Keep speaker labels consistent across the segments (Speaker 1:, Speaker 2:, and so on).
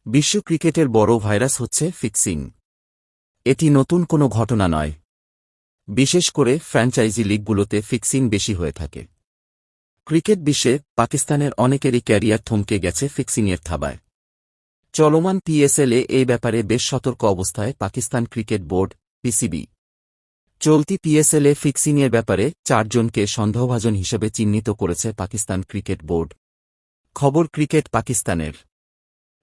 Speaker 1: বিশ্ব ক্রিকেটের বড় ভাইরাস হচ্ছে ফিক্সিং। এটি নতুন কোনো ঘটনা নয়। বিশেষ করে ফ্র্যাঞ্চাইজি লিগগুলোতে ফিক্সিং বেশি হয়ে থাকে। ক্রিকেট বিশ্বে পাকিস্তানের অনেকেরই ক্যারিয়ার থমকে গেছে ফিক্সিংয়ের থাবায়। চলমান পিএসএলে এই ব্যাপারে বেশ সতর্ক অবস্থায় পাকিস্তান ক্রিকেট বোর্ড পিসিবি। চলতি পিএসএলে ফিক্সিংয়ের ব্যাপারে 4 জনকে সন্দেহভাজন হিসেবে চিহ্নিত করেছে পাকিস্তান ক্রিকেট বোর্ড। খবর ক্রিকেট পাকিস্তানের।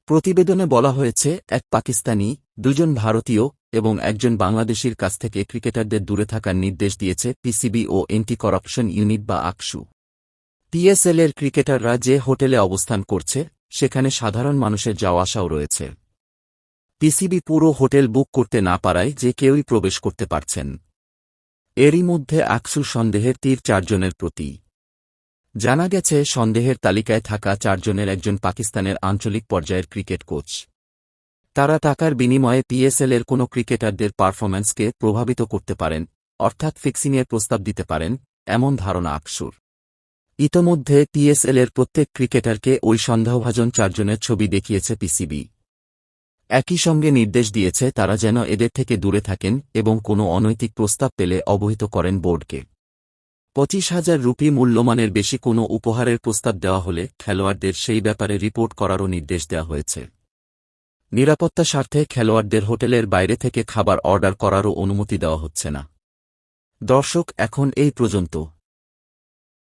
Speaker 1: প্রতিবেদনে বলা হয়েছে, এক পাকিস্তানি, 2 জন ভারতীয় এবং 1 জন বাংলাদেশির কাছ থেকে ক্রিকেটারদের দূরে থাকার নির্দেশ দিয়েছে পিসিবি ও এন্টি করাপশন ইউনিট বা আকসু। পিএসএলের ক্রিকেটাররা যে হোটেলে অবস্থান করছে সেখানে সাধারণ মানুষের যাওয়া আসাও রয়েছে। পিসিবি পুরো হোটেল বুক করতে না পারায় যে কেউই প্রবেশ করতে পারছেন। এরই মধ্যে আকসু সন্দেহের তীর 4 জনের প্রতি। জানা গেছে, সন্দেহের তালিকায় থাকা 4 জনের একজন পাকিস্তানের আঞ্চলিক পর্যায়ের ক্রিকেট কোচ। তারা টাকার বিনিময়ে পিএসএলের কোনো ক্রিকেটারদের পারফরম্যান্সকে প্রভাবিত করতে পারেন, অর্থাৎ ফিক্সিংয়ের প্রস্তাব দিতে পারেন, এমন ধারণা আকসুর। ইতোমধ্যে পিএসএলের প্রত্যেক ক্রিকেটারকে ওই সন্দেহভাজন 4 জনের ছবি দেখিয়েছে পিসিবি। একই সঙ্গে নির্দেশ দিয়েছে তারা যেন এদের থেকে দূরে থাকেন এবং কোনো অনৈতিক প্রস্তাব পেলে অবহিত করেন বোর্ডকে। 25,000 রুপি মূল্যমানের বেশি কোনো উপহারের প্রস্তাব দেওয়া হলে খেলোয়াড়দের সেই ব্যাপারে রিপোর্ট করারও নির্দেশ দেওয়া হয়েছে। নিরাপত্তা স্বার্থে খেলোয়াড়দের হোটেলের বাইরে থেকে খাবার অর্ডার করারও অনুমতি দেওয়া হচ্ছে না। দর্শক, এখন এই পর্যন্ত।